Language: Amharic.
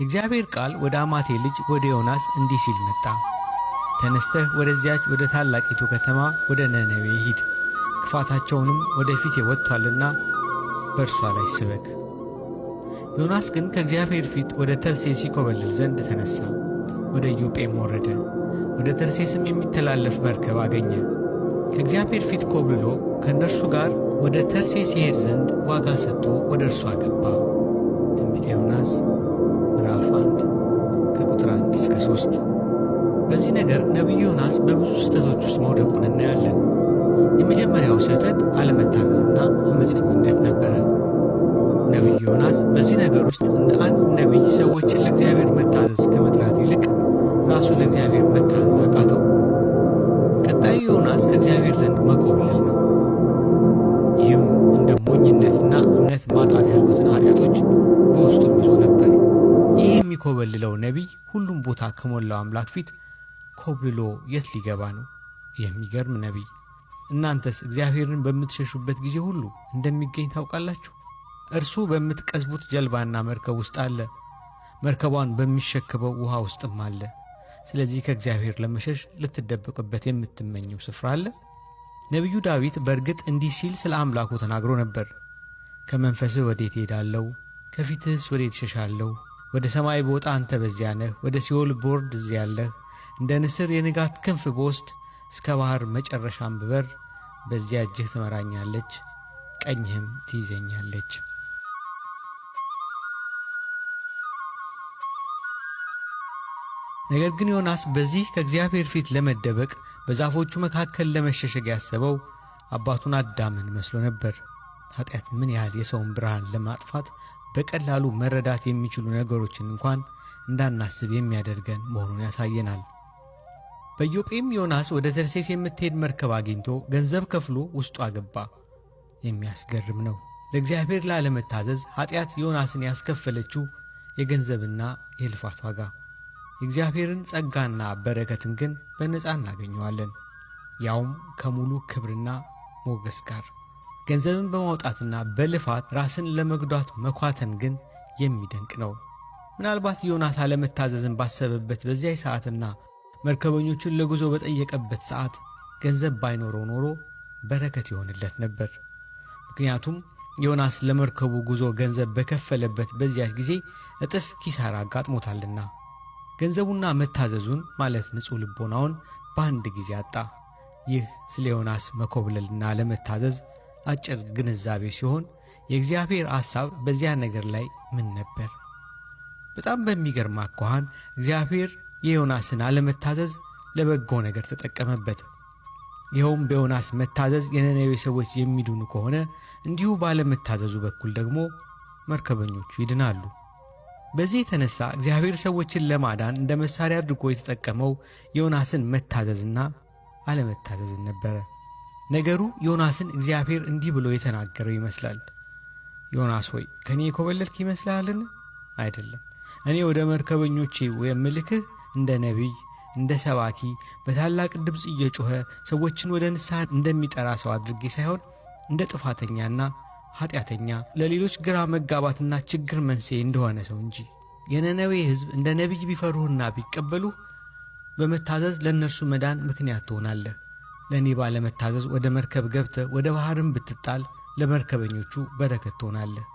የእግዚአብሔር ቃል ወደ አማቴ ልጅ ወደ ዮናስ እንዲህ ሲል መጣ። ተነስተህ ወደዚያች ወደ ታላቂቱ ከተማ ወደ ነነዌ ሂድ፣ ክፋታቸውንም ወደ ፊቴ ወጥቷልና በእርሷ ላይ ስበክ። ዮናስ ግን ከእግዚአብሔር ፊት ወደ ተርሴስ ይኮበልል ዘንድ ተነሣ። ወደ ኢዮጴም ወረደ። ወደ ተርሴስም የሚተላለፍ መርከብ አገኘ። ከእግዚአብሔር ፊት ኮብልሎ ከእነርሱ ጋር ወደ ተርሴስ ይሄድ ዘንድ ዋጋ ሰጥቶ ወደ እርሷ ገባ። ትንቢተ ዮናስ ምዕራፍ 1 ከቁጥር 1 እስከ 3። በዚህ ነገር ነቢዩ ዮናስ በብዙ ስህተቶች ውስጥ መውደቁን እናያለን። የመጀመሪያው ስህተት አለመታዘዝና አመፀኝነት ነበረ። ነቢዩ ዮናስ በዚህ ነገር ውስጥ እንደ አንድ ነቢይ ሰዎችን ለእግዚአብሔር መታዘዝ ከመጥራት ይልቅ ራሱ ለእግዚአብሔር መታዘዝ አቃተው። ቀጣዩ ዮናስ ከእግዚአብሔር ዘንድ መኮብለል ነው። ይህም እንደ ሞኝነትና እምነት ማጣት ያሉትን ኃጢአቶች በውስጡ ይዞ ነበር። ይህ የሚኮበልለው ነቢይ ሁሉም ቦታ ከሞላው አምላክ ፊት ኮብልሎ የት ሊገባ ነው? የሚገርም ነቢይ! እናንተስ እግዚአብሔርን በምትሸሹበት ጊዜ ሁሉ እንደሚገኝ ታውቃላችሁ። እርሱ በምትቀዝቡት ጀልባና መርከብ ውስጥ አለ፣ መርከቧን በሚሸከበው ውሃ ውስጥም አለ። ስለዚህ ከእግዚአብሔር ለመሸሽ ልትደበቅበት የምትመኘው ስፍራ አለ? ነቢዩ ዳዊት በእርግጥ እንዲህ ሲል ስለ አምላኩ ተናግሮ ነበር። ከመንፈስህ ወዴት እሄዳለሁ? ከፊትህስ ወዴት እሸሻለሁ? ወደ ሰማይ ብወጣ አንተ በዚያ ነህ፣ ወደ ሲኦል ብወርድ እዚያ አለህ። እንደ ንስር የንጋት ክንፍ ብወስድ፣ እስከ ባሕር መጨረሻም ብበር፣ በዚያ እጅህ ትመራኛለች፣ ቀኝህም ትይዘኛለች። ነገር ግን ዮናስ በዚህ ከእግዚአብሔር ፊት ለመደበቅ በዛፎቹ መካከል ለመሸሸግ ያሰበው አባቱን አዳምን መስሎ ነበር። ኃጢአት ምን ያህል የሰውን ብርሃን ለማጥፋት በቀላሉ መረዳት የሚችሉ ነገሮችን እንኳን እንዳናስብ የሚያደርገን መሆኑን ያሳየናል። በኢዮጴም ዮናስ ወደ ተርሴስ የምትሄድ መርከብ አግኝቶ ገንዘብ ከፍሎ ውስጡ አገባ። የሚያስገርም ነው። ለእግዚአብሔር ላለመታዘዝ ኃጢአት ዮናስን ያስከፈለችው የገንዘብና የልፋት ዋጋ። የእግዚአብሔርን ጸጋና በረከትን ግን በነፃ እናገኘዋለን፣ ያውም ከሙሉ ክብርና ሞገስ ጋር። ገንዘብን በማውጣትና በልፋት ራስን ለመጉዳት መኳተን ግን የሚደንቅ ነው። ምናልባት ዮናስ አለመታዘዝን ባሰበበት በዚያ ሰዓትና መርከበኞቹን ለጉዞ በጠየቀበት ሰዓት ገንዘብ ባይኖረው ኖሮ በረከት ይሆንለት ነበር። ምክንያቱም ዮናስ ለመርከቡ ጉዞ ገንዘብ በከፈለበት በዚያች ጊዜ እጥፍ ኪሳራ አጋጥሞታልና። ገንዘቡና መታዘዙን ማለት ንጹሕ ልቦናውን በአንድ ጊዜ አጣ። ይህ ስለ ዮናስ መኮብለልና ለመታዘዝ አጭር ግንዛቤ ሲሆን፣ የእግዚአብሔር ሐሳብ በዚያ ነገር ላይ ምን ነበር? በጣም በሚገርም አኳኋን እግዚአብሔር የዮናስን አለመታዘዝ ለበጎ ነገር ተጠቀመበት። ይኸውም በዮናስ መታዘዝ የነነዌ ሰዎች የሚድኑ ከሆነ፣ እንዲሁ ባለመታዘዙ በኩል ደግሞ መርከበኞቹ ይድናሉ። በዚህ የተነሳ እግዚአብሔር ሰዎችን ለማዳን እንደ መሳሪያ አድርጎ የተጠቀመው ዮናስን መታዘዝና አለመታዘዝን ነበረ። ነገሩ ዮናስን እግዚአብሔር እንዲህ ብሎ የተናገረው ይመስላል። ዮናስ ሆይ ከእኔ የኮበለልክ ይመስልሃልን? አይደለም። እኔ ወደ መርከበኞቼ የምልክህ እንደ ነቢይ፣ እንደ ሰባኪ፣ በታላቅ ድምፅ እየጮኸ ሰዎችን ወደ ንስሐ እንደሚጠራ ሰው አድርጌ ሳይሆን እንደ ጥፋተኛና ኃጢአተኛ፣ ለሌሎች ግራ መጋባትና ችግር መንስኤ እንደሆነ ሰው እንጂ። የነነዌ ሕዝብ እንደ ነቢይ ቢፈሩህና ቢቀበሉህ በመታዘዝ ለእነርሱ መዳን ምክንያት ትሆናለህ። ለእኔ ባለመታዘዝ ወደ መርከብ ገብተህ ወደ ባሕርም ብትጣል ለመርከበኞቹ በረከት ትሆናለህ።